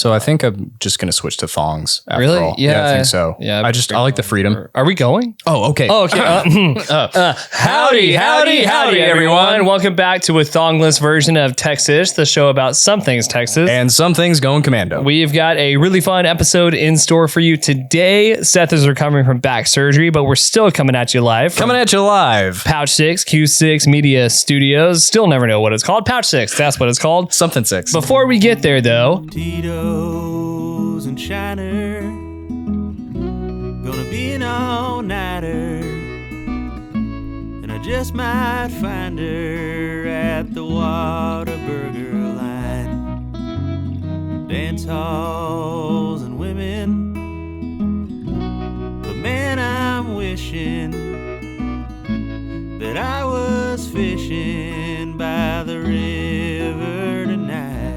So I think I'm just going to switch to thongs after Really? all. Yeah. I think so. Yeah. I like the freedom. Are we going? Oh, okay. Oh, okay. Howdy, everyone. Welcome back to a thongless version of Texish, the show about some things Texas. And some things going commando. We've got a really fun episode in store for you today. Seth is recovering from back surgery, but we're still coming at you live. Coming at you live. Pouch 6, Q6 Media Studios. Still never know what it's called. Pouch 6, that's what it's called. Something 6. Before we get there, though, Tito's and Shiner, gonna be an all-nighter, and I just might find her at the Whataburger line. Dance halls and women, but man, I'm wishing that I was fishing by the river tonight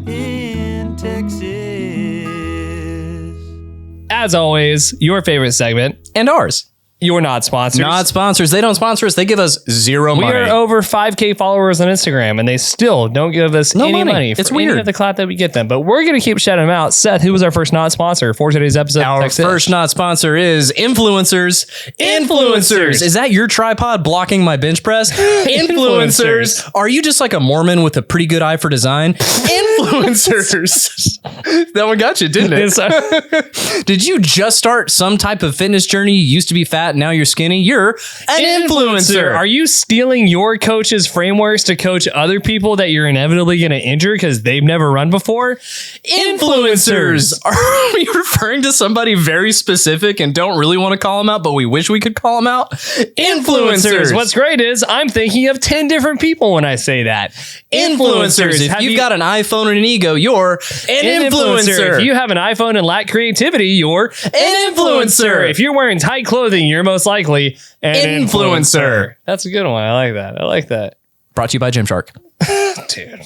in Texas. as always, your favorite segment. And ours. You're not sponsors. Not sponsors. They don't sponsor us. They give us zero money. We are over 5K followers on Instagram, and they still don't give us any money for it's weird. any of the clout that we get them. But we're going to keep shouting them out. Seth, who was our first not sponsor for today's episode? Our first not sponsor is influencers. Influencers. Is that your tripod blocking my bench press? Influencers. Are you just like a Mormon with a pretty good eye for design? Influencers. That one got you, didn't it? Did you just start some type of fitness journey? You used to be fat, now you're skinny. You're an influencer. Are you stealing your coach's frameworks to coach other people that you're inevitably going to injure because they've never run before? Influencers. Are we referring to somebody very specific and don't really want to call them out, but we wish we could call them out? Influencers. What's great is I'm thinking of 10 different people when I say that. Influencers. If you've got an iPhone and an ego, you're an influencer. If you have an iPhone and lack creativity, you're an influencer. If you're wearing tight clothing, you're most likely an influencer. That's a good one. I like that. I like that. Brought to you by Gymshark. Dude.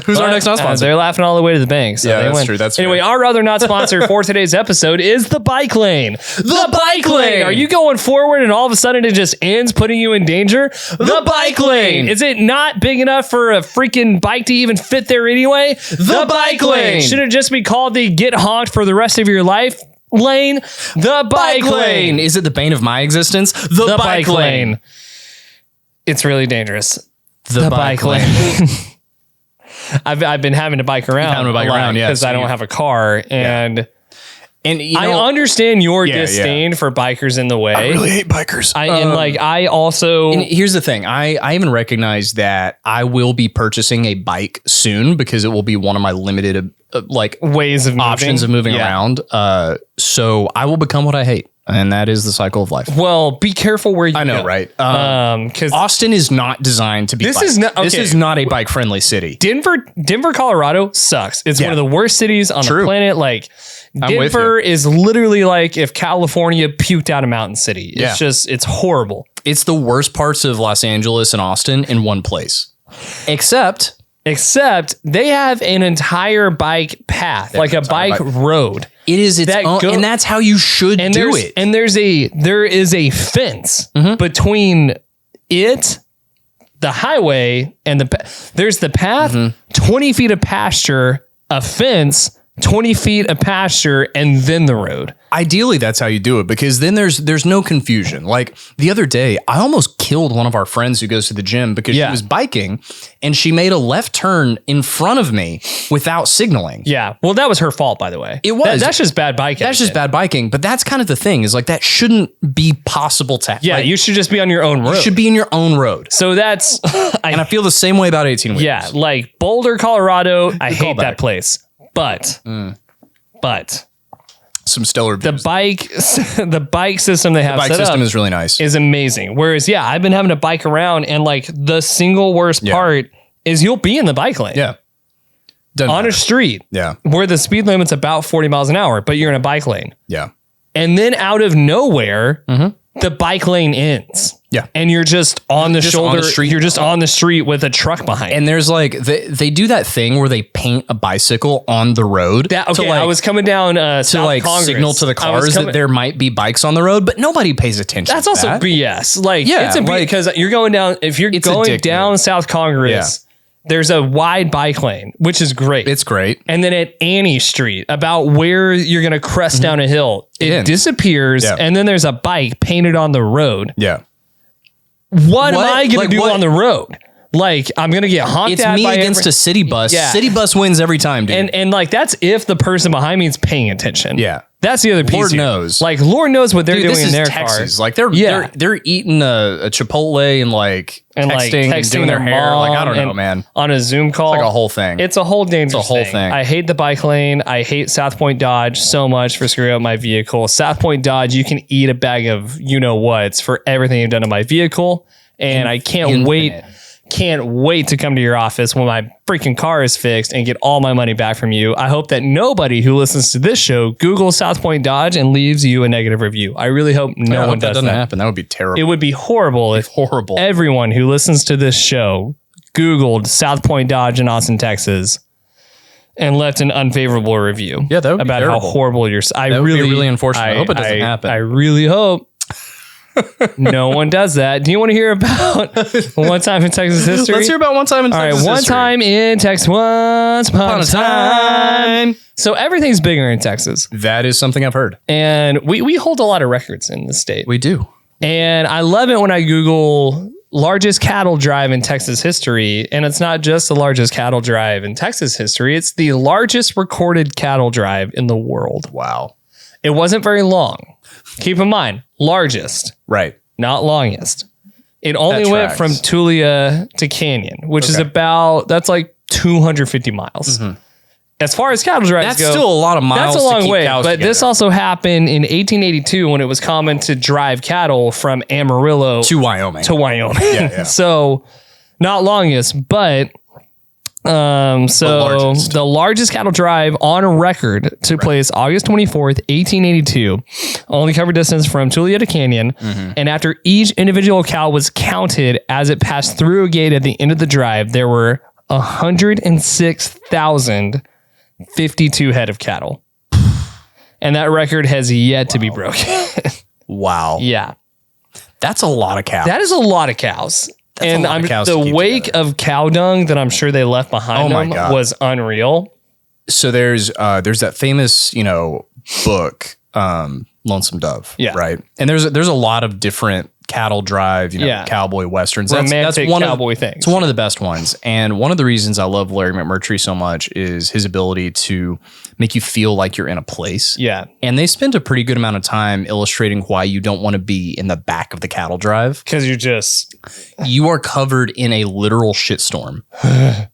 Who's our next not sponsor? They're laughing all the way to the bank. So Yeah, they that's win. true. That's anyway, fair. our other not sponsor for today's episode is the bike lane. The bike lane. Are you going forward and all of a sudden it just ends, putting you in danger? The bike lane. Is it not big enough for a freaking bike to even fit there anyway? The bike lane. Should it just be called the get honked for the rest of your life lane? The bike lane. Is it the bane of my existence? The bike lane. It's really dangerous. The bike lane. I've been having to bike around because I don't have a car, and I understand your disdain for bikers in the way. I really hate bikers. I also. And here's the thing. I even recognize that I will be purchasing a bike soon because it will be one of my limited ways of options of moving around. So I will become what I hate. And that is the cycle of life. Well, be careful where you go. I know, right? Because Austin is not designed to be. This is not a bike friendly city. Denver, Colorado sucks. It's one of the worst cities on the planet. Denver is literally like if California puked out a mountain city. It's horrible. It's the worst parts of Los Angeles and Austin in one place, except they have an entire bike path, like a bike road. It is its own, and that's how you should do it. And there is a fence between it, the highway, and there's the path, 20 feet of pasture, a fence, 20 feet of pasture, and then the road. Ideally, that's how you do it, because then there's no confusion. Like the other day, I almost killed one of our friends who goes to the gym because she was biking and she made a left turn in front of me without signaling. Yeah. Well, that was her fault, by the way. It was. That's just bad biking. That's just bad biking. But that's kind of the thing is like that shouldn't be possible to happen. Yeah. You should just be on your own road. You should be in your own road. So that's. And I feel the same way about 18 wheelers. Yeah. Like Boulder, Colorado. I hate that place. But. Some stellar views. The bike system they have the bike system is really nice. Is amazing. Whereas, I've been having to bike around, and like the single worst part is you'll be in the bike lane. Yeah. On a street. Yeah. Where the speed limit's about 40 miles an hour, but you're in a bike lane. Yeah. And then out of nowhere, the bike lane ends. Yeah. And you're just on the shoulder. You're just on the street with a truck behind. And there's like, they do that thing where they paint a bicycle on the road. I was coming down to South Congress. Signal to the cars that there might be bikes on the road, but nobody pays attention That's to also that. BS. It's because you're going down, if you're going down South Congress, there's a wide bike lane, which is great. It's great. And then at Annie Street, about where you're going to crest down a hill, it disappears. Yeah. And then there's a bike painted on the road. Yeah. What am I going to do on the road? Like, I'm going to get honked at by... It's me against a city bus. Yeah. City bus wins every time, dude. And like, that's if the person behind me is paying attention. Yeah. That's the other piece. Lord knows. Like, Lord knows what they're doing in their Texas. car. Like, they're eating a Chipotle and like texting and doing their hair. Like, I don't know, man. On a Zoom call. It's like a whole thing. It's a whole dangerous thing. I hate the bike lane. I hate South Point Dodge so much for screwing up my vehicle. South Point Dodge, you can eat a bag of you-know-whats for everything you've done to my vehicle. And I can't wait to come to your office when my freaking car is fixed and get all my money back from you. I hope that nobody who listens to this show Googles South Point Dodge and leaves you a negative review. I really hope no one does that. Doesn't happen. That would be terrible. It would be horrible if everyone who listens to this show Googled South Point Dodge in Austin, Texas, and left an unfavorable review. Yeah, that would about be how horrible you're. That would be really unfortunate. I hope it doesn't happen. I really hope. No one does that. Do you want to hear about one time in Texas history? Let's hear about one time in Texas history. All right, one time in Texas. Once upon a time. So everything's bigger in Texas. That is something I've heard. And we hold a lot of records in the state. We do. And I love it when I Google largest cattle drive in Texas history. And it's not just the largest cattle drive in Texas history. It's the largest recorded cattle drive in the world. Wow. It wasn't very long. Keep in mind, largest. Right. Not longest. It only went from Tulia to Canyon, which is that's like 250 miles. Mm-hmm. As far as cattle drives go, that's still a lot of miles. That's a long way. But together. This also happened in 1882 when it was common to drive cattle from Amarillo to Wyoming. Yeah. So not longest, but the largest cattle drive on record took place August 24th, 1882. Only covered distance from Tulia to Canyon. Mm-hmm. And after each individual cow was counted as it passed through a gate at the end of the drive, there were 106,052 head of cattle. And that record has yet to be broken. Wow. Yeah. That's a lot of cows. That is a lot of cows. And the wake of cow dung that I'm sure they left behind them was unreal. So there's that famous, book, Lonesome Dove. Yeah. Right. And there's a lot of different cattle drive, cowboy westerns. That's one cowboy things. It's one of the best ones. And one of the reasons I love Larry McMurtry so much is his ability to make you feel like you're in a place. Yeah. And they spend a pretty good amount of time illustrating why you don't want to be in the back of the cattle drive. Because you are covered in a literal shitstorm.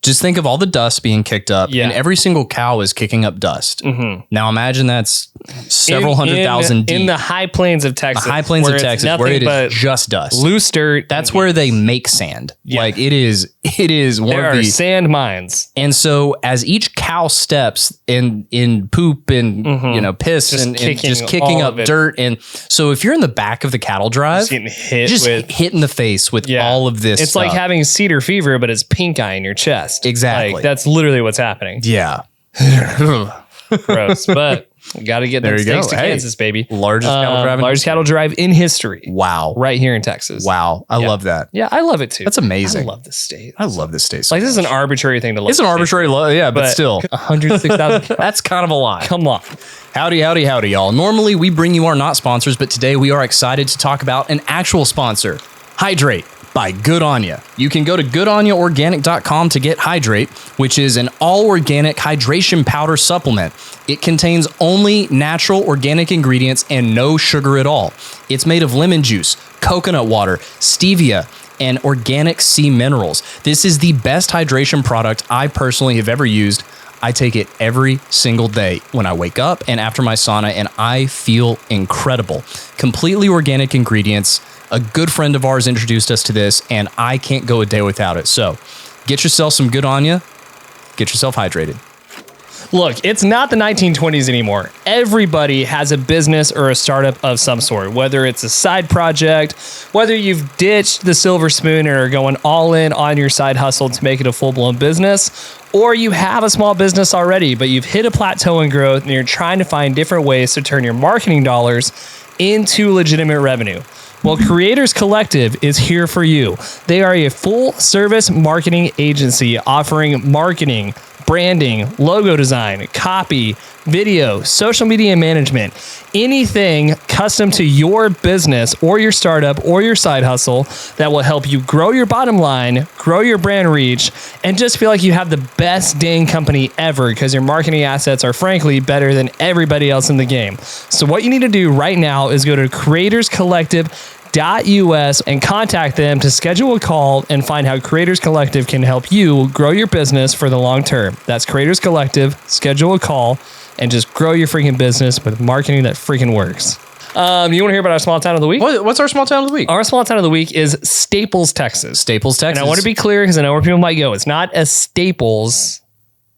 Just think of all the dust being kicked up, and every single cow is kicking up dust. Mm-hmm. Now imagine that's several 100,000 deep. In the high plains of Texas. The high plains of Texas, where it is just dust. Loose dirt. That's where they make sand. Yeah. Like it is one there of the sand mines. And so as each cow steps in poop and piss and just kicking up dirt, and so if you're in the back of the cattle drive, just hit in the face with all of this. It's stuff. like having cedar fever, but it's pink eye in your chest. Exactly. Like, that's literally what's happening. Yeah. Gross, but got to get them steaks to Kansas, baby. Largest cattle drive in history. Wow. Right here in Texas. Wow. I love that. Yeah, I love it too. That's amazing. I love this state. I love this state. So like, this is an arbitrary thing to love. It's an arbitrary love, but still. 106,000. That's kind of a lot. Come on. Howdy, y'all. Normally, we bring you our not sponsors, but today we are excited to talk about an actual sponsor, Hydrate by Good On Ya. You can go to goodonaorganic.com to get Hydrate, which is an all-organic hydration powder supplement. It contains only natural organic ingredients and no sugar at all. It's made of lemon juice, coconut water, stevia, and organic sea minerals. This is the best hydration product I personally have ever used. I take it every single day when I wake up and after my sauna, and I feel incredible. Completely organic ingredients. A good friend of ours introduced us to this, and I can't go a day without it. So get yourself some Good On Ya. Get yourself hydrated. Look, it's not the 1920s anymore. Everybody has a business or a startup of some sort, whether it's a side project, whether you've ditched the silver spoon and are going all in on your side hustle to make it a full-blown business, or you have a small business already, but you've hit a plateau in growth and you're trying to find different ways to turn your marketing dollars into legitimate revenue. Well, Creators Collective is here for you. They are a full-service marketing agency offering marketing, branding, logo design, copy, video, social media management, anything custom to your business or your startup or your side hustle that will help you grow your bottom line, grow your brand reach, and just feel like you have the best dang company ever because your marketing assets are frankly better than everybody else in the game. So what you need to do right now is go to creatorscollective.us and contact them to schedule a call and find how Creators Collective can help you grow your business for the long term. That's Creators Collective. Schedule a call and just grow your freaking business with marketing that freaking works. You want to hear about our small town of the week? What's our small town of the week? Our small town of the week is Staples, Texas. Staples, Texas. And I want to be clear because I know where people might go. It's not a Staples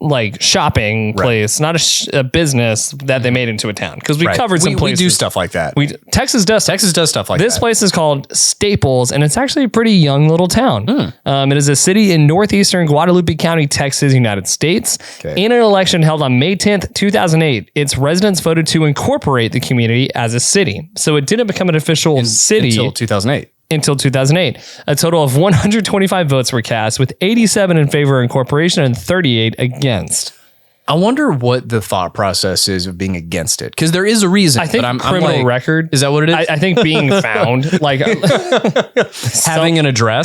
like shopping place, not a business that they made into a town. Because we covered some places. We do stuff like that. Texas does stuff like that. This place is called Staples, and it's actually a pretty young little town. It is a city in northeastern Guadalupe County, Texas, United States. In an election held on May 10th, 2008, its residents voted to incorporate the community as a city. So it didn't become an official city until 2008. A total of 125 votes were cast, with 87 in favor of incorporation and 38 against. I wonder what the thought process is of being against it, because there is a reason. I think criminal record. Is that what it is? I think being found, like having an address.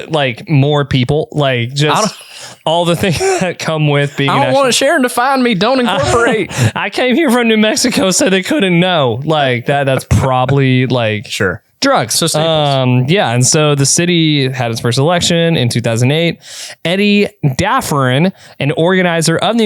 Like more people, like just all the things that come with being. I don't want Sharon to find me. Don't incorporate. I came here from New Mexico, so they couldn't know. Like that. That's probably like sure. Drugs. So and so the city had its first election in 2008. Eddie Dafferin, an organizer of the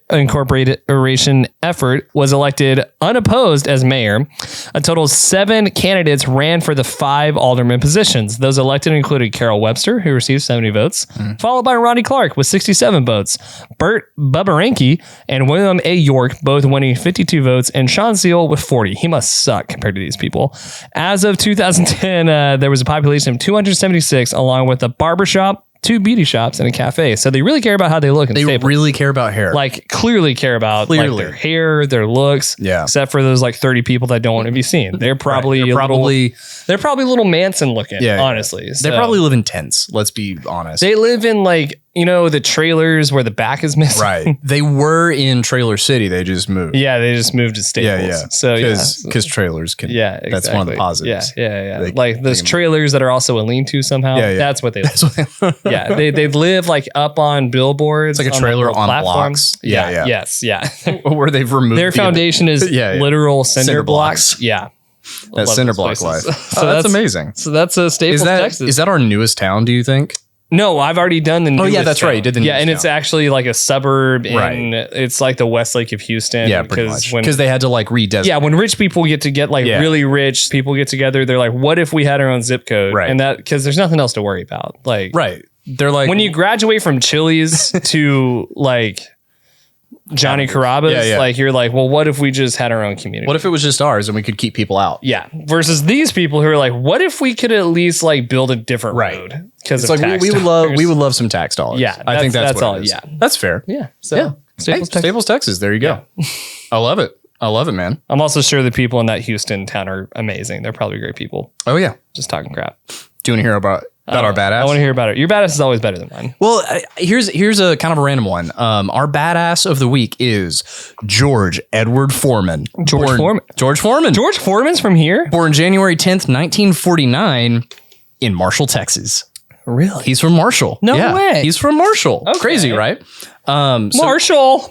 incorporation effort, was elected unopposed as mayor. A total of 7 candidates ran for the 5 alderman positions. Those elected included Carol Webster, who received 70 votes, followed by Ronnie Clark with 67 votes, Bert Bubaranki and William A. York, both winning 52 votes, and Sean Seal with 40. He must suck compared to these people. As of 2010, there was a population of 276, along with a barbershop, 2 beauty shops, and a cafe. So they really care about how they look. They really care about hair. Like clearly care about like their hair, their looks. Yeah. Except for those like 30 people that don't want to be seen. They're probably they're probably little Manson looking. Yeah. Honestly, they probably live in tents. Let's be honest. They live in like, you know, the trailers where the back is missing. Right. They were in Trailer City. They just moved. Yeah, they just moved to Staples. Yeah. So because trailers can. Yeah, exactly. That's one of the positives. Yeah. Like those trailers that are also a lean-to somehow. Yeah. That's what they live. Yeah. They live like up on billboards. It's like a trailer on blocks. Yeah. Yes. Yeah. Where they've removed their foundation is literal cinder blocks. Yeah. That cinder block life. So that's amazing. So that's a Staples, Texas. Is that our newest town, do you think? No, I've already done the newest. Oh, yeah, that's right. You did the newest and it's actually like a suburb in, it's like the Westlake of Houston. Yeah, pretty much. Because they had to like redesignate. Yeah, when rich people get really rich people get together, they're like, what if we had our own zip code? Right. And that, because there's nothing else to worry about. Like, right. They're like, when you graduate from Chili's to like Johnny Carrabba's, like you're like, well, what if we just had our own community? What if it was just ours and we could keep people out? Yeah. Versus these people who are like, what if we could at least like build a different road? Because it's like we would love some tax dollars. Yeah. I think that's all. Yeah. That's fair. Yeah. So Staples, Texas. There you go. Yeah. I love it, man. I'm also sure the people in that Houston town are amazing. They're probably great people. Oh yeah. Just talking crap. Do you want to hear about our badass? I want to hear about it. Your badass is always better than mine. Well, here's a kind of a random one. Our badass of the week is George Edward Foreman. George Foreman. George Foreman's from here? Born January 10th, 1949 in Marshall, Texas. Really? He's from Marshall. No way. He's from Marshall. Okay. Crazy, right? Marshall.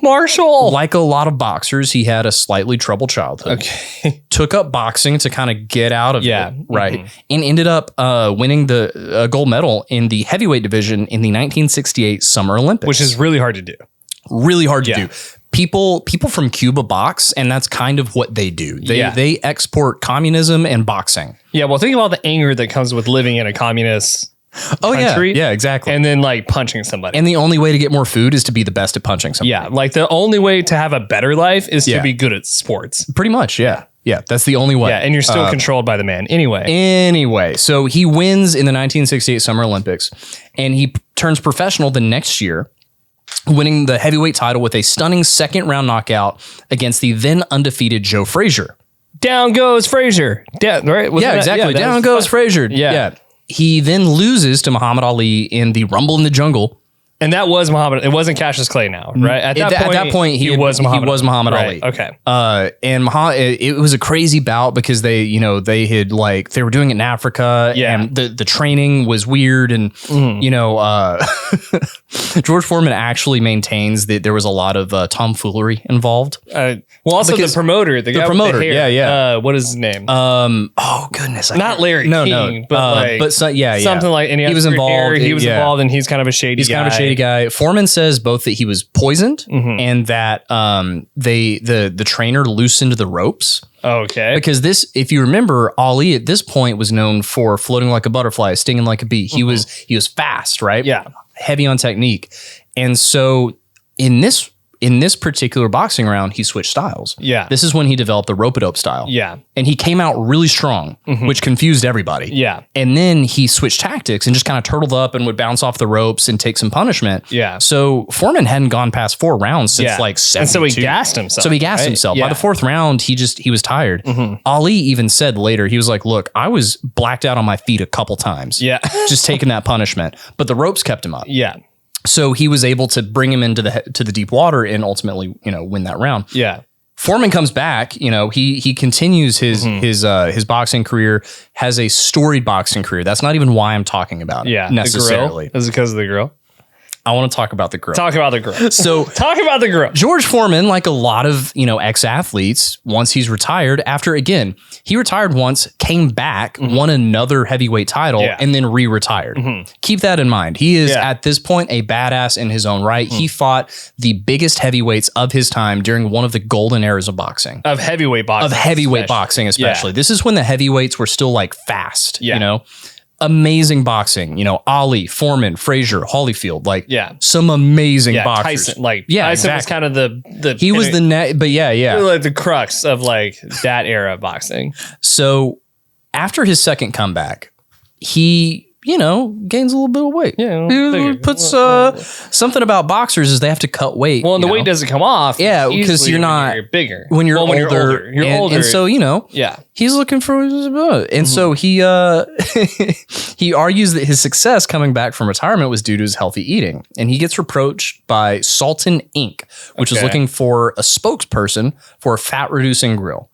Like a lot of boxers, he had a slightly troubled childhood. Okay. Took up boxing to kind of get out of it. Right. And ended up winning the gold medal in the heavyweight division in the 1968 Summer Olympics. Which is really hard to do. Really hard to do. People from Cuba box, and that's kind of what they do. They export communism and boxing. Yeah, well, think about the anger that comes with living in a communist country. Yeah, exactly. And then like punching somebody. And the only way to get more food is to be the best at punching somebody. Yeah, like the only way to have a better life is to be good at sports. Pretty much, yeah. Yeah, that's the only way. Yeah, and you're still controlled by the man. Anyway, so he wins in the 1968 Summer Olympics, and he turns professional the next year, winning the heavyweight title with a stunning second-round knockout against the then undefeated Joe Frazier. down goes Frazier. Right? Yeah, exactly. Down goes Frazier. Yeah. He then loses to Muhammad Ali in the Rumble in the Jungle. And that was Muhammad. It wasn't Cassius Clay now, right? At that point, he was Muhammad Ali. Okay. And it was a crazy bout because they were doing it in Africa. Yeah. And the training was weird. And, George Foreman actually maintains that there was a lot of tomfoolery involved. Also because the promoter. The promoter. What is his name? Oh, goodness. Not Larry King, but something like, and he was involved. He was involved and he's kind of a shady guy. Foreman says both that he was poisoned and that the trainer loosened the ropes. Okay. Because if you remember, Ali at this point was known for floating like a butterfly, stinging like a bee. He was fast, right? Yeah. Heavy on technique. And so in this particular boxing round, he switched styles. Yeah. This is when he developed the rope-a-dope style. Yeah. And he came out really strong, which confused everybody. Yeah. And then he switched tactics and just kind of turtled up and would bounce off the ropes and take some punishment. Yeah. So Foreman hadn't gone past 4 rounds since like 72. And so he gassed himself. By the 4th round, he was tired. Ali even said later, he was like, look, I was blacked out on my feet a couple times. Yeah. Just taking that punishment. But the ropes kept him up. Yeah. So he was able to bring him into the deep water and ultimately, win that round. Yeah. Foreman comes back, he continues his boxing career, has a storied boxing career. That's not even why I'm talking about it necessarily. Is it because of the grill? I want to talk about the grill. Talk about the grill. So talk about the grill. George Foreman, like a lot of, ex-athletes, once he's retired, he retired once, came back, won another heavyweight title, and then re-retired. Keep that in mind. He is at this point a badass in his own right. He fought the biggest heavyweights of his time during one of the golden eras of boxing. Of heavyweight boxing. Especially. This is when the heavyweights were still like fast, amazing boxing, Ali, Foreman, Frazier, Holyfield, some amazing boxers. Tyson, Tyson was kind of the he was the net, but like the crux of like that era of boxing. So after his second comeback, he gains a little bit of weight. Yeah, he puts something about boxers is they have to cut weight. Well, and the weight doesn't come off. Yeah, because you're not bigger when you're older. You're older, and so he's looking for and so he he argues that his success coming back from retirement was due to his healthy eating, and he gets reproached by Sultan Inc., which is looking for a spokesperson for a fat reducing grill.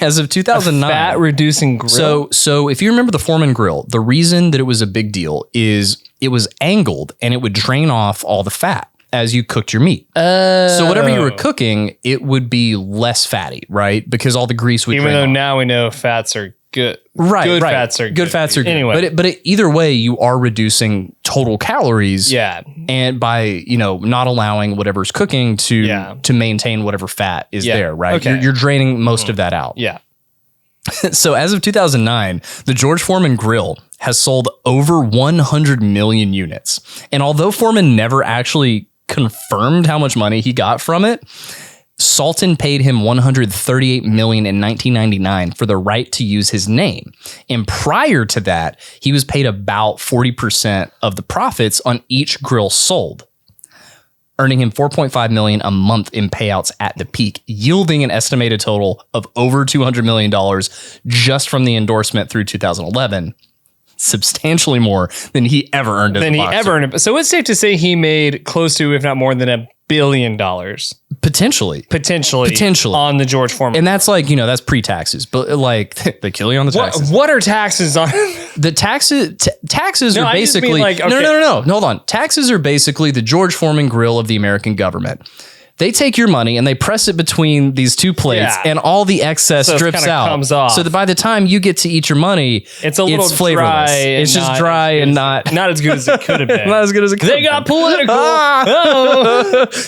As of 2009, fat reducing grill. So if you remember the Foreman grill, the reason that it was a big deal is it was angled and it would drain off all the fat as you cooked your meat. So whatever you were cooking, it would be less fatty, right? Because all the grease would drain off. Even though now we know fats are good. Right. Good fats are good. Good fats are good. Anyway. But either way, you are reducing total calories. Yeah. And by, not allowing whatever's cooking to maintain whatever fat is there, right? Okay. You're draining most of that out. Yeah. So as of 2009, the George Foreman grill has sold over 100 million units. And although Foreman never actually confirmed how much money he got from it, Sultan paid him $138 million in 1999 for the right to use his name. And prior to that, he was paid about 40% of the profits on each grill sold, earning him $4.5 million a month in payouts at the peak, yielding an estimated total of over $200 million just from the endorsement through 2011. Substantially more than he ever earned as a boxer. So it's safe to say he made close to, if not more than $1 billion. Potentially on the George Foreman. And that's like, that's pre-taxes, but like they kill you on the taxes. What are taxes on? The taxes are basically, no, hold on. Taxes are basically the George Foreman grill of the American government. They take your money and they press it between these two plates, and all the excess drips out. Comes off. So that by the time you get to eat your money, it's a little flavorless. Dry. It's just dry and not as good as it could have been. Not as good as it could have been. They got political.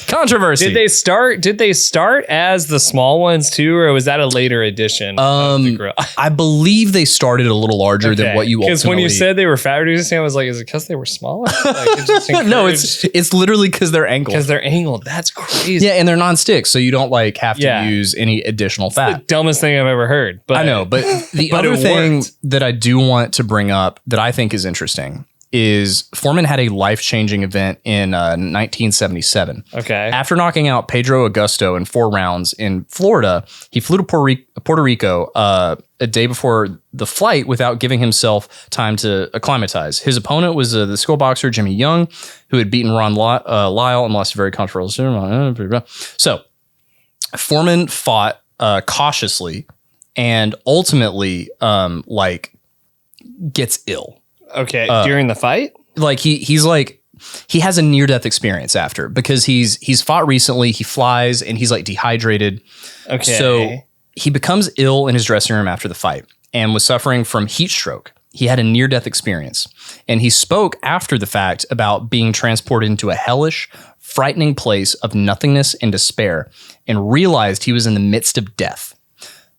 Controversy. Did they start as the small ones too, or was that a later edition of the grill? I believe they started a little larger than what you ultimately. Because when you said they were fat reducing, I was like, is it because they were smaller? No, it's literally because they're angled. Because they're angled. That's crazy. Yeah, and they're non-stick, so you don't have to use any additional fat. The dumbest thing I've ever heard. But I know, but the other thing that I do want to bring up that I think is interesting is Foreman had a life-changing event in 1977. Okay. After knocking out Pedro Augusto in 4 rounds in Florida, he flew to Puerto Rico a day before the flight without giving himself time to acclimatize. His opponent was the skill boxer Jimmy Young, who had beaten Ron Lyle and lost a very controversial. So Foreman fought cautiously and ultimately gets ill. Okay, during the fight? Like he has a near-death experience after, because he's fought recently, he flies, and he's like dehydrated. Okay. So he becomes ill in his dressing room after the fight and was suffering from heat stroke. He had a near-death experience, and he spoke after the fact about being transported into a hellish, frightening place of nothingness and despair, and realized he was in the midst of death.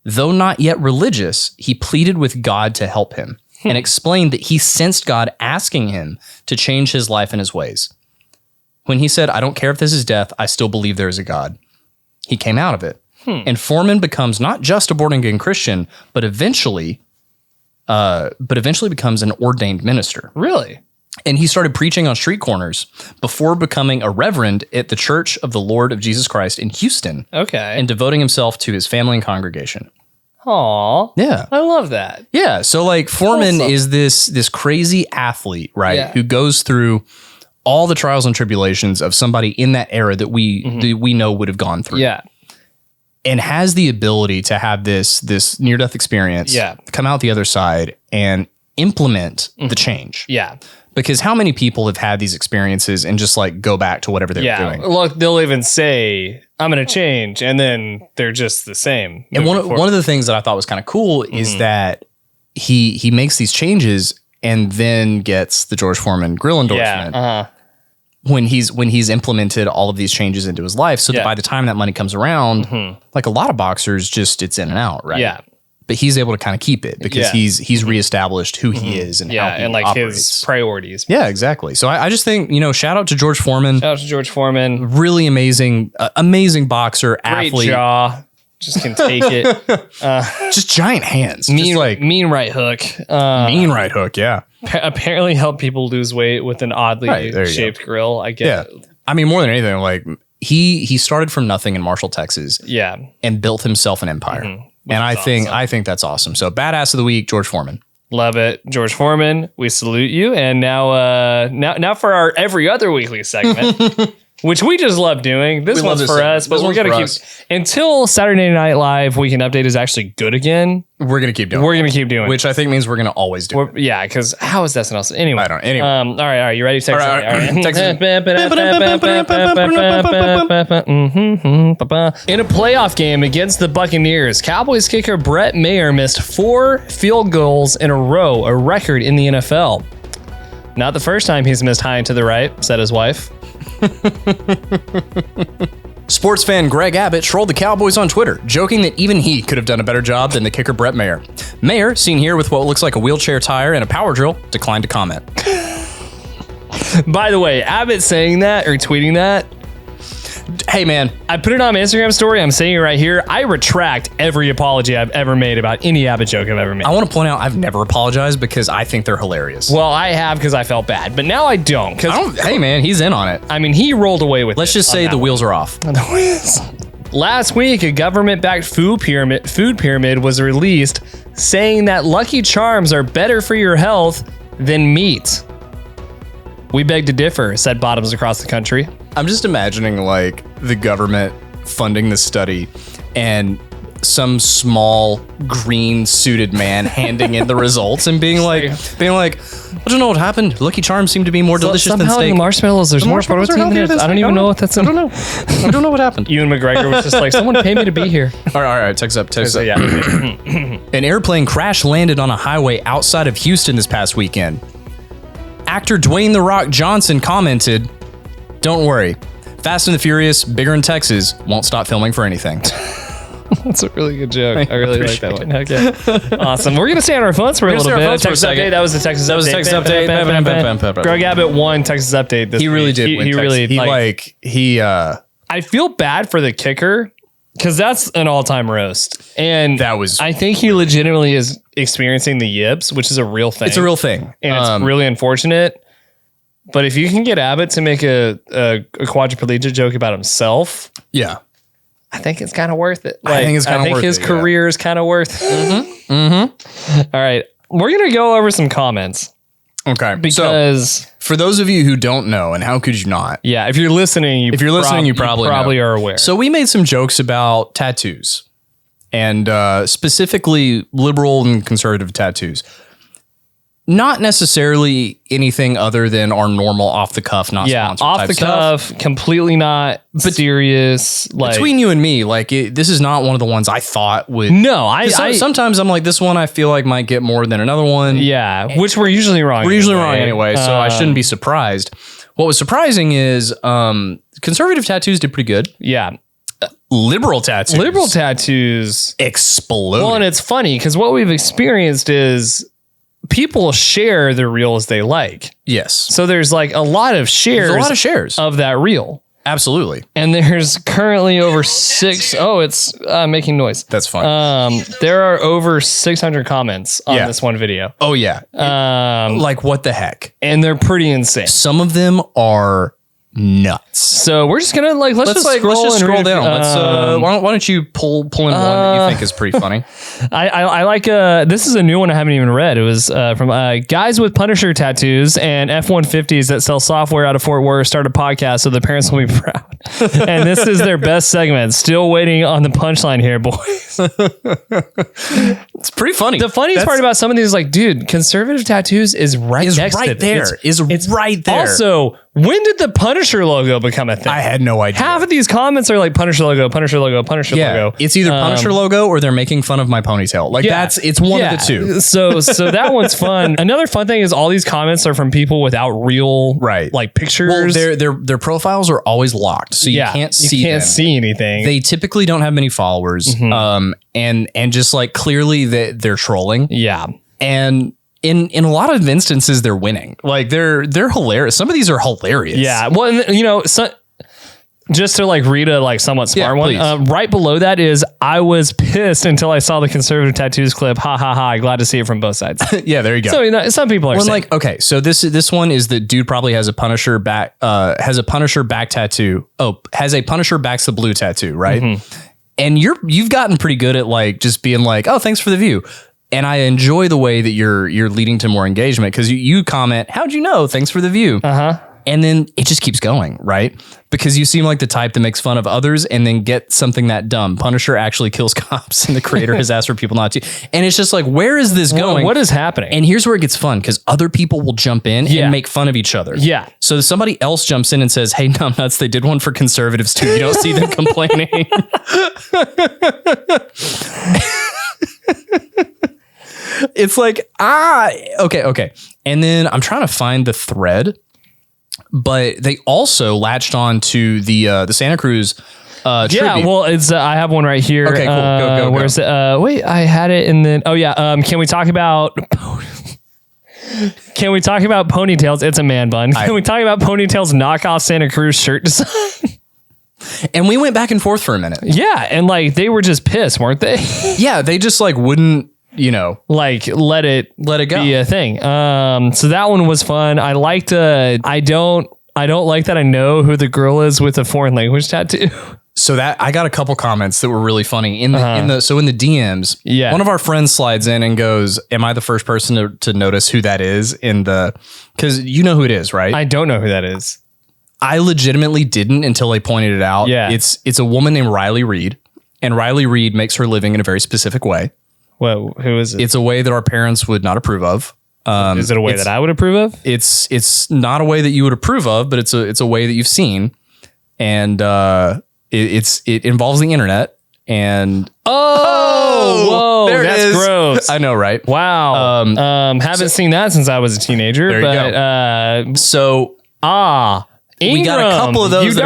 Though not yet religious, he pleaded with God to help him and explained that he sensed God asking him to change his life and his ways. When he said, "I don't care if this is death, I still believe there is a God," he came out of it. And Foreman becomes not just a born-again Christian, but eventually becomes an ordained minister. Really? And he started preaching on street corners before becoming a reverend at the Church of the Lord of Jesus Christ in Houston. Okay. And devoting himself to his family and congregation. Aw. Yeah. I love that. Yeah. So like Foreman is this crazy athlete, right? Yeah. Who goes through all the trials and tribulations of somebody in that era that we know would have gone through. Yeah. And has the ability to have this near-death experience, come out the other side and implement the change. Yeah. Because how many people have had these experiences and just like go back to whatever they were doing? Look, they'll even say, "I'm going to change," and then they're just the same. And one of the things that I thought was kind of cool is that he makes these changes and then gets the George Foreman grill endorsement. Yeah. When he's implemented all of these changes into his life, so that by the time that money comes around, like a lot of boxers, just it's in and out, right? Yeah. But he's able to kind of keep it because he's reestablished who he is and how he and like operates. his priorities. Yeah, exactly. So I just think, shout out to George Foreman. Shout out to George Foreman. Really amazing boxer, Great athlete. jaw. Just can take it. Just giant hands. Mean right hook. Mean right hook, yeah. Apparently help people lose weight with an oddly shaped grill. I get it. I mean, more than anything, like he started from nothing in Marshall, Texas. Yeah. And built himself an empire. And I think that's awesome. So badass of the week, George Foreman. Love it. George Foreman, we salute you. And now for our every other weekly segment. Which we just love doing. This one's for us, but we're going to keep... Until Saturday Night Live Weekend Update is actually good again. We're going to keep doing it. Which I think means we're going to always do it. Yeah, because how is that something else? Anyway. I don't know. Anyway. All right. You ready? All right. In a playoff game against the Buccaneers, Cowboys kicker Brett Maher missed 4 field goals in a row, a record in the NFL. Not the first time he's missed high and to the right, said his wife. Sports fan Greg Abbott trolled the Cowboys on Twitter, joking that even he could have done a better job than the kicker Brett Maher. Maher, seen here with what looks like a wheelchair tire and a power drill, declined to comment. By the way, Abbott saying that or tweeting that, hey man, I put it on my Instagram story. I'm saying it right here. I retract every apology I've ever made about any Abbott joke I've ever made. I want to point out I've never apologized because I think they're hilarious. Well, I have because I felt bad, but now I don't. Hey man, he's in on it. I mean, he rolled away with it. Let's just say the wheels are off. Last week, a government-backed food pyramid was released saying that Lucky Charms are better for your health than meat. We beg to differ, said bottoms across the country. I'm just imagining like the government funding the study and some small green suited man handing in the results and being like, I don't know what happened. Lucky Charms seem to be more delicious than steak. In the marshmallows, there's more protein in it. I don't even know what that's in. I don't know what happened. Ewan McGregor was just like, someone paid me to be here. All right. Text up. Yeah. An airplane crash landed on a highway outside of Houston this past weekend. Actor Dwayne "The Rock" Johnson commented, "Don't worry, Fast and the Furious, bigger in Texas, won't stop filming for anything." That's a really good joke. I really like that one. Okay. Awesome. We're going to stay on our phones for a little bit. Texas update. That was the Texas update. Greg Abbott won Texas update this week. He really did win. He really, I feel bad for the kicker because that's an all-time roast. And that was, I think he legitimately is experiencing the yips, which is a real thing. It's a real thing. And it's really unfortunate. But if you can get Abbott to make a quadriplegic joke about himself, yeah, I think it's kind of worth it. I think it's kind of worth it. His career is kind of worth it. All right. We're going to go over some comments. Okay. Because for those of you who don't know, and how could you not? Yeah, if you're listening, you probably are aware. So we made some jokes about tattoos, and specifically liberal and conservative tattoos. Not necessarily anything other than our normal off the cuff, not sponsored off type the stuff. cuff, completely not serious. Like, between you and me, like this is not one of the ones I thought would. No, sometimes I'm like, this one I feel like might get more than another one. Yeah, which we're usually wrong. We're usually wrong anyway, so I shouldn't be surprised. What was surprising is conservative tattoos did pretty good. Yeah. Liberal tattoos explode. Well, and it's funny because what we've experienced is people share the reels they like. Yes. So there's like a lot of shares. There's a lot of shares of that reel. Absolutely. And there's currently over 6. Oh, it's making noise. That's fine. There are over 600 comments on this one video. Oh yeah. Like what the heck? And they're pretty insane. Some of them are nuts. So we're just gonna let's just scroll down. Let's why don't you pull in one that you think is pretty funny? I like this is a new one I haven't even read. It was from guys with Punisher tattoos and F-150s that sell software out of Fort Worth start a podcast so the parents will be proud. And this is their best segment. Still waiting on the punchline here, boys. It's pretty funny. The funniest part about some of these is like, dude, conservative tattoos is right there. It's right there. Also, when did the Punisher logo become a thing? I had no idea. Half of these comments are like Punisher logo, Punisher logo, Punisher logo. It's either Punisher logo or they're making fun of my ponytail. Like it's one of the two. So that one's fun. Another fun thing is all these comments are from people without real like pictures. Well, their profiles are always locked, so you can't see anything. They typically don't have many followers, and just like clearly they're trolling. Yeah, and in a lot of instances they're winning. Like they're hilarious. Some of these are hilarious. Yeah. Well, just to like read a like somewhat smart one. Right below that is I was pissed until I saw the conservative tattoos clip. Ha ha ha! Glad to see it from both sides. Yeah, there you go. So some people are saying, like, okay, so this one is the dude probably has a Punisher back tattoo. Oh, has a Punisher backs the blue tattoo, right? And you've gotten pretty good at like just being like, oh, thanks for the view. And I enjoy the way that you're leading to more engagement because you comment, how'd you know? Thanks for the view. And then it just keeps going, right? Because you seem like the type that makes fun of others and then get something that dumb. Punisher actually kills cops and the creator has asked for people not to. And it's just like, where is this going? What is happening? And here's where it gets fun because other people will jump in and make fun of each other. Yeah. So somebody else jumps in and says, hey, numbnuts, they did one for conservatives too. You don't see them complaining. It's like, okay. And then I'm trying to find the thread, but they also latched on to the Santa Cruz tribute. Well, it's I have one right here. Okay, cool. Go. Where's it? Wait, I had it in the. Oh yeah. Can we talk about? Can we talk about ponytails? It's a man bun. Can we talk about ponytails knockoff Santa Cruz shirt design? And we went back and forth for a minute. Yeah, and like they were just pissed, weren't they? Yeah, they just like wouldn't. Like let it go, be a thing. So that one was fun. I liked. I don't like that I know who the girl is with a foreign language tattoo. So that I got a couple comments that were really funny in the DMs. Yeah, one of our friends slides in and goes, "Am I the first person to notice who that is?" Because you know who it is, right? I don't know who that is. I legitimately didn't until they pointed it out. Yeah, it's a woman named Riley Reed, and Riley Reed makes her living in a very specific way. Well, who is it? It's a way that our parents would not approve of. Is it a way that I would approve of? It's not a way that you would approve of, but it's a way that you've seen, and it involves the internet. And whoa, that's gross. I know, right? Wow. Haven't seen that since I was a teenager. There you go. Ingram, we got a couple of those.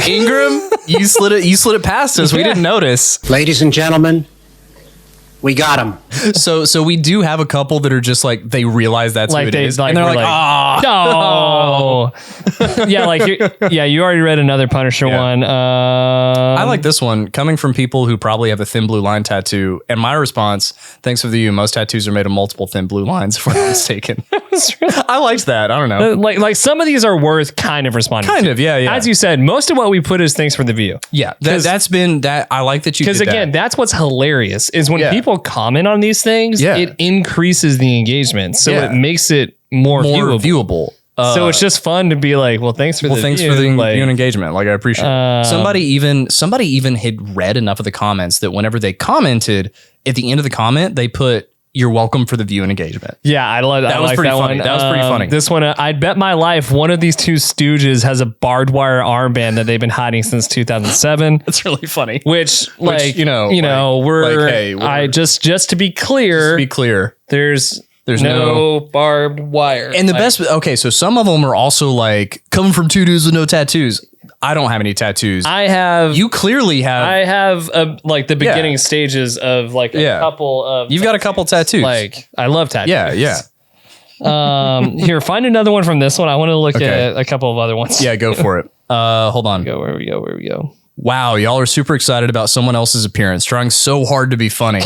Ingram, you slid it past us. We didn't notice. Ladies and gentlemen, We got him. So we do have a couple that are just like, they realize that's like who it they, is. like, And they're we're like, no. Yeah, like you already read another Punisher one. I like this one, coming from people who probably have a thin blue line tattoo. And my response, thanks for the view. Most tattoos are made of multiple thin blue lines, if I'm not mistaken. I liked that. I don't know. Like some of these are worth kind of responding. Kind to. of, yeah. As you said, most of what we put is thanks for the view. Yeah, that's been that. I like that you did that. Because again, that's what's hilarious is when people comment on these things, it increases the engagement. So it makes it more viewable. So it's just fun to be like, well, thanks for the view and engagement. Like, I appreciate it. Somebody even had read enough of the comments that whenever they commented, at the end of the comment, they put, "You're welcome for the view and engagement." Yeah, I love that. That was pretty funny. That was pretty funny. This one, I'd bet my life one of these two stooges has a barbed wire armband that they've been hiding since 2007. That's really funny. Which we're just to be clear, there's no barbed wire. And the best, okay, so some of them are also like, coming from two dudes with no tattoos. I don't have any tattoos. I have. You clearly have. I have like the beginning stages of like a couple of. You've got a couple tattoos. Like, I love tattoos. Yeah. Here, find another one from this one. I want to look at a couple of other ones. Yeah, go for it. Hold on. Where we go. Wow, y'all are super excited about someone else's appearance, trying so hard to be funny.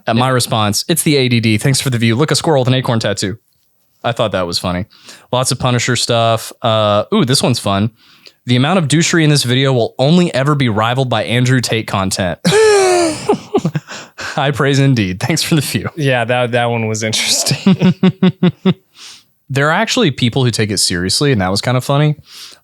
At my response, it's the ADD. Thanks for the view. Look, a squirrel with an acorn tattoo. I thought that was funny. Lots of Punisher stuff. This one's fun. The amount of douchery in this video will only ever be rivaled by Andrew Tate content. High praise indeed. Thanks for the view. Yeah, that one was interesting. There are actually people who take it seriously, and that was kind of funny.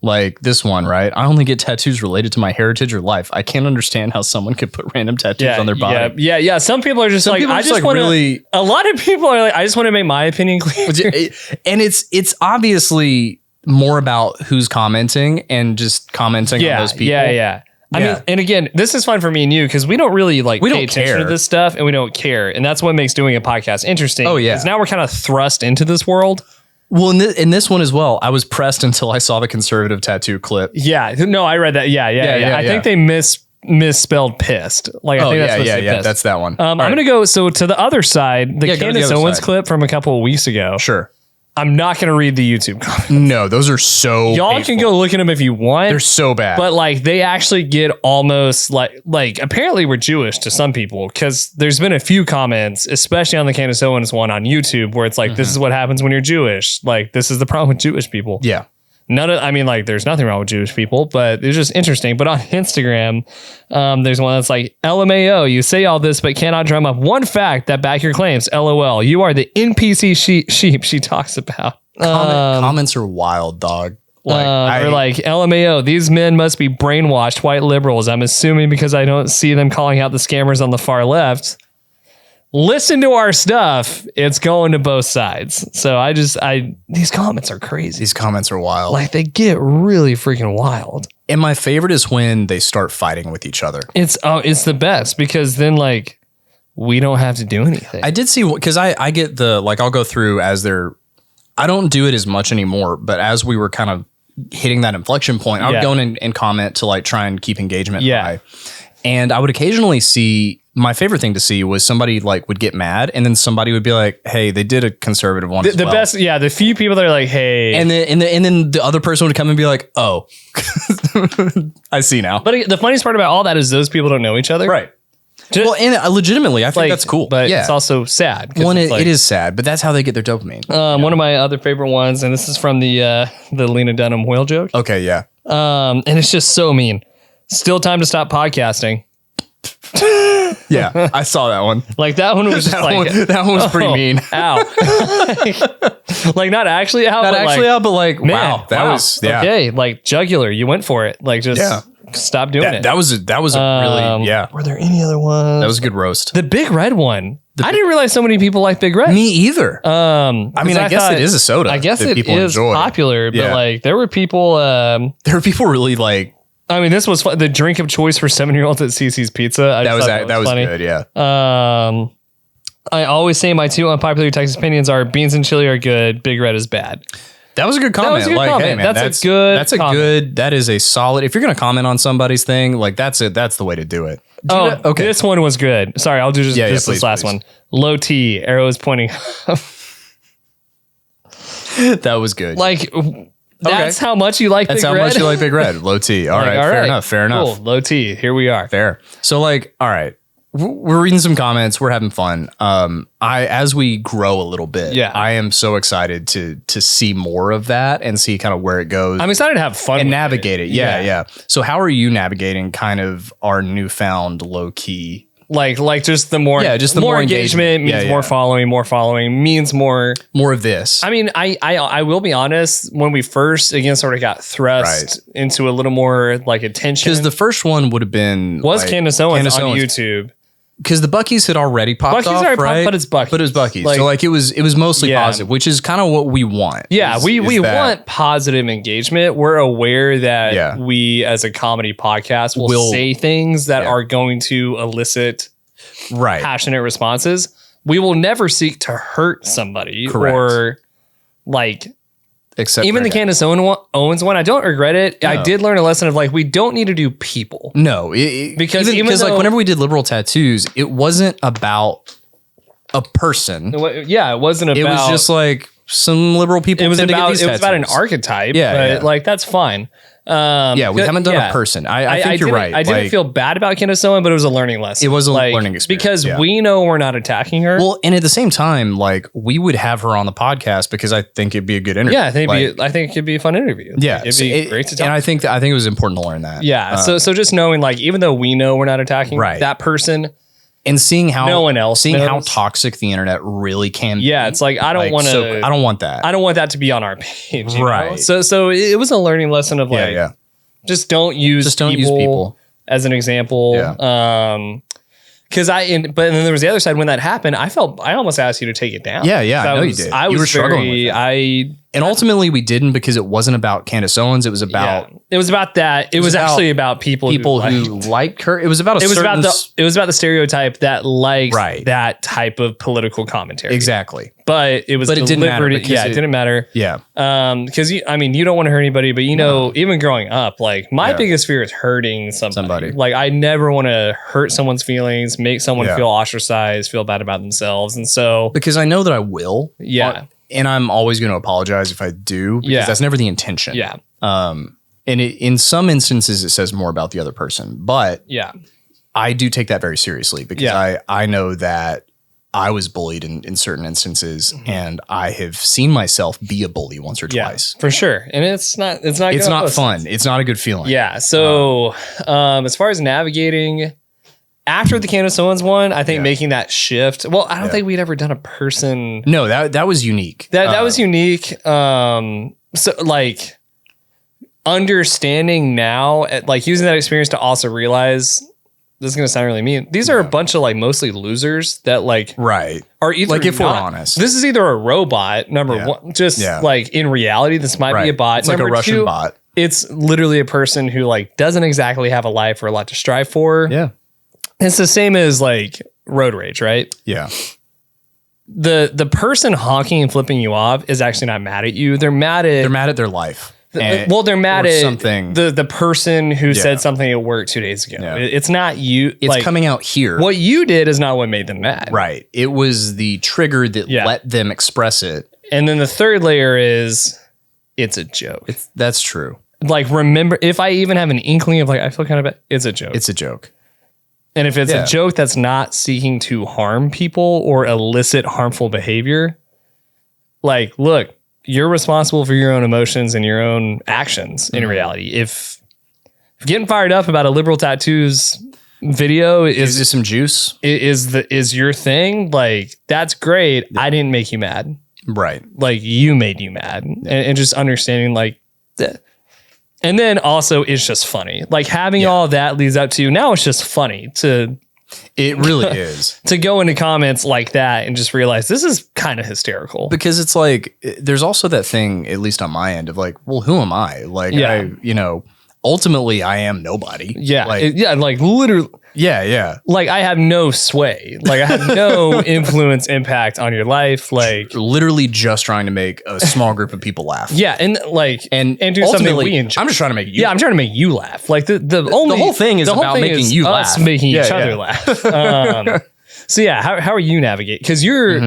Like this one, right? I only get tattoos related to my heritage or life. I can't understand how someone could put random tattoos on their body. Yeah. Some people are just like, I just want to. A lot of people are like, I just want to make my opinion clear. And it's obviously more about who's commenting and just commenting on those people. Yeah. I mean, and again, this is fun for me and you because we don't really pay attention to this stuff and we don't care. And that's what makes doing a podcast interesting. Oh, yeah. Because now we're kind of thrust into this world. Well, in this one as well, I was pressed until I saw the conservative tattoo clip. Yeah. No, I read that. Yeah. I think they misspelled pissed. Like, I think that's yeah. That's that one. I'm going to go. So to the other side, the Candace Owens clip from a couple of weeks ago. Sure. I'm not going to read the YouTube comments. No, those are so Y'all hateful. Can go look at them if you want. They're so bad. But like they actually get almost like apparently we're Jewish to some people because there's been a few comments, especially on the Candace Owens one on YouTube where it's like, this is what happens when you're Jewish. Like this is the problem with Jewish people. Yeah. There's nothing wrong with Jewish people, but it's just interesting. But on Instagram, there's one that's like, LMAO, you say all this, but cannot drum up one fact that back your claims. LOL, you are the NPC sheep she talks about. Comments are wild, dog. Like LMAO, these men must be brainwashed white liberals. I'm assuming because I don't see them calling out the scammers on the far left. Listen to our stuff. It's going to both sides. So these comments are crazy. These comments are wild. Like they get really freaking wild. And my favorite is when they start fighting with each other. It's the best because then like we don't have to do anything. I did see because I get the I'll go through as they're. I don't do it as much anymore, but as we were kind of hitting that inflection point, I would go in and comment to try and keep engagement high. And I would occasionally see. My favorite thing to see was somebody would get mad and then somebody would be like, hey, they did a conservative one. The best. Yeah. The few people that are like, hey, and then the other person would come and be like, oh, I see now. But the funniest part about all that is those people don't know each other. Right. And legitimately, I think that's cool. But it's also sad. It is sad, but that's how they get their dopamine. One of my other favorite ones, and this is from the Lena Dunham whale joke. Okay. Yeah. And it's just so mean. Still time to stop podcasting. Yeah, I saw that one. That one was just that one was pretty mean. Ow. not actually out. Not actually out, but wow. That was okay. Jugular, you went for it. Stop doing it. That was a really Were there any other ones? That was a good roast. The Big Red one. I didn't realize so many people like Big Red. Me either. I guess it is a soda. I guess it is popular, but there were people. There were people really this was fun. The drink of choice for 7-year-olds at CC's Pizza. That was funny. Good, yeah. I always say my two unpopular Texas opinions are beans and chili are good, Big Red is bad. That was a good comment. Hey, man, that's a good, that is a solid, if you're going to comment on somebody's thing, like that's it. That's the way to do it. Okay. This one was good. Sorry, I'll do just this last one. Low T, arrow is pointing up. That was good. Like, that's how much you like Big Red? That's how much you like Big Red. Low T. All right. Fair enough. Cool. Low T. Here we are. Fair. So like, all right. We're reading some comments. We're having fun. As we grow a little bit, I am so excited to see more of that and see kind of where it goes. I'm excited to have fun and navigate it. Yeah. So how are you navigating kind of our newfound low key? Like just the more engagement means more following means more of this. I mean, I will be honest, when we first again sort of got thrust into a little more like attention, because the first one would have been Candace Owens on YouTube. Because the Buc-ee's had already popped off, right? But it's Buc-ee's. But it was Buc-ee's. Like, so like it was mostly positive, which is kind of what we want. Yeah, we want positive engagement. We're aware that we as a comedy podcast will say things that are going to elicit passionate responses. We will never seek to hurt somebody or like... Except even the Candace Owens one, I don't regret it. No. I did learn a lesson of like, we don't need to do people. No, because like whenever we did liberal tattoos, it wasn't about a person. It wasn't about. It was just like some liberal people. It was about an archetype. But like that's fine. We haven't done a person. I think you're right. I didn't feel bad about Candace Owens, but it was a learning lesson. It was a learning experience. Because we know we're not attacking her. Well, and at the same time, like we would have her on the podcast because I think it'd be a good interview. Yeah, I think it'd be a fun interview. Yeah, it'd be great to talk. And I think it was important to learn that. Yeah. So just knowing like, even though we know we're not attacking that person. And seeing how no one else how toxic the internet really can be. Yeah, it's like I don't want to. I don't want that. I don't want that to be on our page. Right. Know? So it was a learning lesson of like, just don't use people as an example. Yeah. But then there was the other side. When that happened, I almost asked you to take it down. Yeah, I know you did. You were struggling with that. And ultimately we didn't, because it wasn't about Candace Owens. It was about that. It was actually about people who liked her. It was about it was about the stereotype that likes that type of political commentary. Exactly. But it was it didn't matter. It didn't matter. Yeah. Because you don't want to hurt anybody, but even growing up, like my biggest fear is hurting somebody. Like I never want to hurt someone's feelings, make someone feel ostracized, feel bad about themselves. And so because I know that I will. Yeah. And I'm always going to apologize if I do, because that's never the intention. Yeah. And in some instances, it says more about the other person. But I do take that very seriously, because I know that I was bullied in certain instances, and I have seen myself be a bully once or twice. For sure. And it's not fun. It's not a good feeling. Yeah. So as far as navigating... After the Candace Owens one, I think making that shift. Well, I don't think we'd ever done a person. No, that was unique. That was unique. So like understanding now, like using that experience to also realize, this is going to sound really mean, these are a bunch of like mostly losers that like are either, like, if we're honest, this is either a robot, number one, just like in reality, this might be a bot. It's like number a Russian bot. It's literally a person who like doesn't exactly have a life or a lot to strive for. Yeah. It's the same as like road rage, right? Yeah. The person honking and flipping you off is actually not mad at you. They're mad at their life. They're mad at something. The person who said something at work 2 days ago. Yeah. It's not you. It's like, coming out here. What you did is not what made them mad. Right. It was the trigger that let them express it. And then the third layer is it's a joke. That's true. Like, remember, if I even have an inkling of like, I feel kind of bad, it's a joke. It's a joke. And if it's a joke that's not seeking to harm people or elicit harmful behavior, like, look, you're responsible for your own emotions and your own actions in reality. If getting fired up about a liberal tattoos video is some juice, is your thing, like, that's great. I didn't make you mad. Right. Like, you made you mad. And just understanding like that. And then also it's just funny. Like having all of that leads up to now it's just funny to... It really is. To go into comments like that and just realize this is kind of hysterical. Because it's like, there's also that thing, at least on my end, of like, well, who am I? Like, ultimately I am nobody. Yeah. Like, like literally. Yeah. Like, I have no sway. Like, I have no influence, impact on your life. Like, literally just trying to make a small group of people laugh. Yeah, and do something we enjoy. I'm just trying to make you. Yeah, I'm trying to make you laugh. Like the whole thing is about making you laugh, making each other laugh. So yeah, how are you navigating? Because you're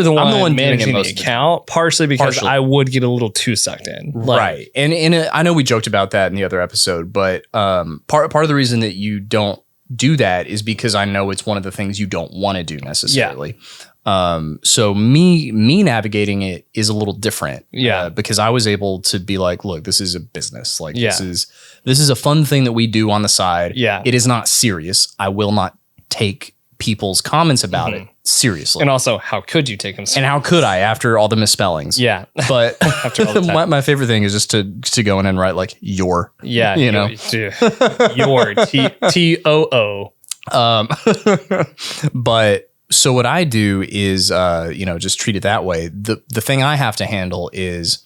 the one managing the account, partially because I would get a little too sucked in. Right. And I know we joked about that in the other episode, but part of the reason that you don't do that is because I know it's one of the things you don't want to do necessarily. Yeah. So me navigating it is a little different. Yeah. Because I was able to be like, look, this is a business. Like this is a fun thing that we do on the side. Yeah. It is not serious. I will not take people's comments about it seriously. And also, how could you take them seriously? And how could I after all the misspellings? Yeah. But after all the time. my favorite thing is just to go in and write like your. Yeah. You know? Your TOO. But so what I do is just treat it that way. The thing I have to handle is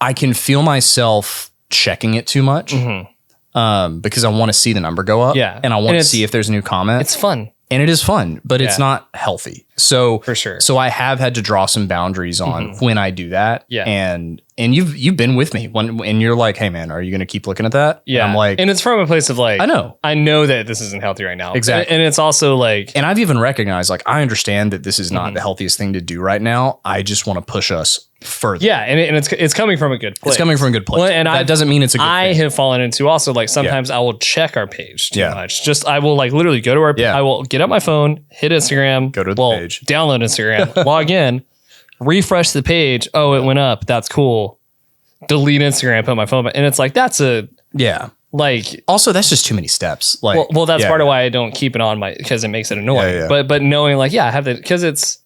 I can feel myself checking it too much. Because I want to see the number go up. Yeah. And I want to see if there's a new comment. It's fun. And it is fun, but it's not healthy. So for sure. So I have had to draw some boundaries on when I do that. Yeah. And you've been with me and you're like, hey man, are you going to keep looking at that? Yeah. And I'm like, and it's from a place of like, I know that this isn't healthy right now. Exactly. And it's also like, and I've even recognized like, I understand that this is not the healthiest thing to do right now. I just want to push us further. Yeah. And it's coming from a good place. It's coming from a good place. Well, and that doesn't mean it's a good I thing. have fallen into also like sometimes I will check our page too much. Just I will like literally go to our I will get up my phone, hit Instagram, go to the page, download Instagram, log in, refresh the page. Oh, it went up. That's cool. Delete Instagram, put my phone back. And it's like, that's like also that's just too many steps. Like, well that's part of why I don't keep it on because it makes it annoying. But knowing like, I have to, because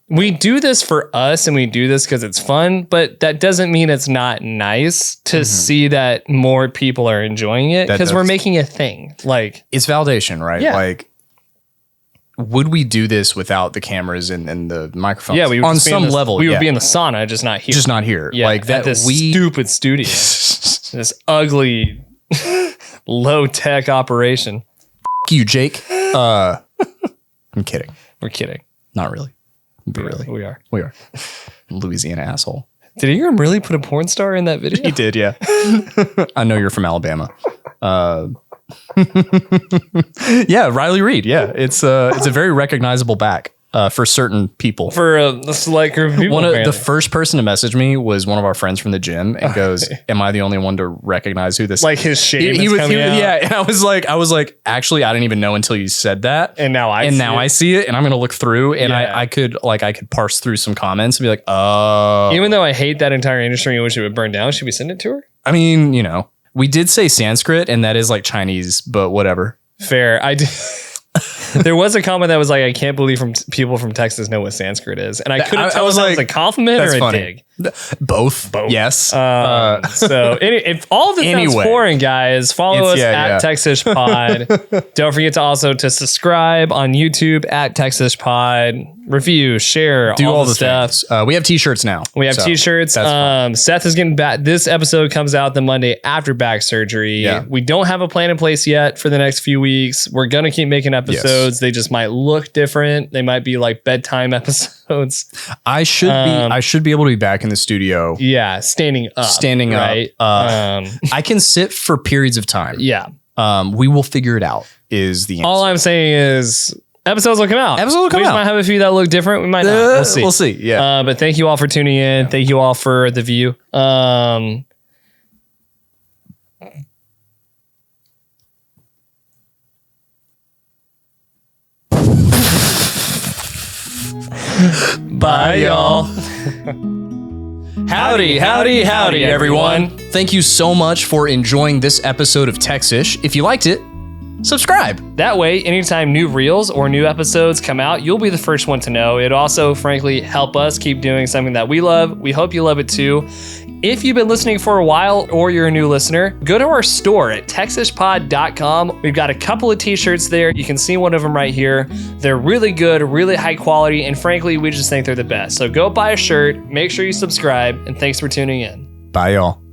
we do this for us and we do this because it's fun, but that doesn't mean it's not nice to see that more people are enjoying it because we're making a thing. Like, it's validation, right? Yeah. Like, would we do this without the cameras and the microphones? Yeah, we would on some level. We would be in the sauna, just not here. Just not here. Yeah, like that. At this stupid studio, this ugly, low tech operation. F you, Jake. I'm kidding. We're kidding. Not really. But really, we are. We are. Louisiana asshole. Did Ingram really put a porn star in that video? He did, yeah. I know you're from Alabama. Yeah, Riley Reid. Yeah, it's a very recognizable back for certain people. For a select group of people. The first person to message me was one of our friends from the gym and goes, "Am I the only one to recognize who this?" Like his shame. He was out. Yeah, and I was like, actually, I didn't even know until you said that, and now I see it, and I'm gonna look through, and I could parse through some comments and be like, oh. Even though I hate that entire industry and wish it would burn down, should we send it to her? I mean, we did say Sanskrit, and that is like Chinese, but whatever. Fair. I did. There was a comment that was like, I can't believe people from Texas know what Sanskrit is. And I couldn't tell if that was a compliment or a dig. Both. Yes. So if all of this sounds foreign, guys, follow us at Texish Pod. Don't forget to also to subscribe on YouTube at Texish Pod. Review, share, do all the stuff. We have t-shirts now. We have t-shirts. Seth is getting back. This episode comes out the Monday after back surgery. Yeah. We don't have a plan in place yet for the next few weeks. We're going to keep making episodes. Yes. They just might look different. They might be like bedtime episodes. I should be able to be back in the studio. Yeah. Standing up. Right? I can sit for periods of time. Yeah. We will figure it out is the answer. All I'm saying is episodes will come out. We might have a few that look different. We might not. We'll see. We'll see. Yeah. But thank you all for tuning in. Yeah. Thank you all for the view. Bye, y'all. Howdy, everyone. Thank you so much for enjoying this episode of Texish. If you liked it, subscribe. That way, anytime new reels or new episodes come out, you'll be the first one to know. It'd also, frankly, help us keep doing something that we love. We hope you love it too. If you've been listening for a while or you're a new listener, go to our store at texishpod.com. We've got a couple of t-shirts there. You can see one of them right here. They're really good, really high quality, and frankly, we just think they're the best. So go buy a shirt, make sure you subscribe, and thanks for tuning in. Bye, y'all.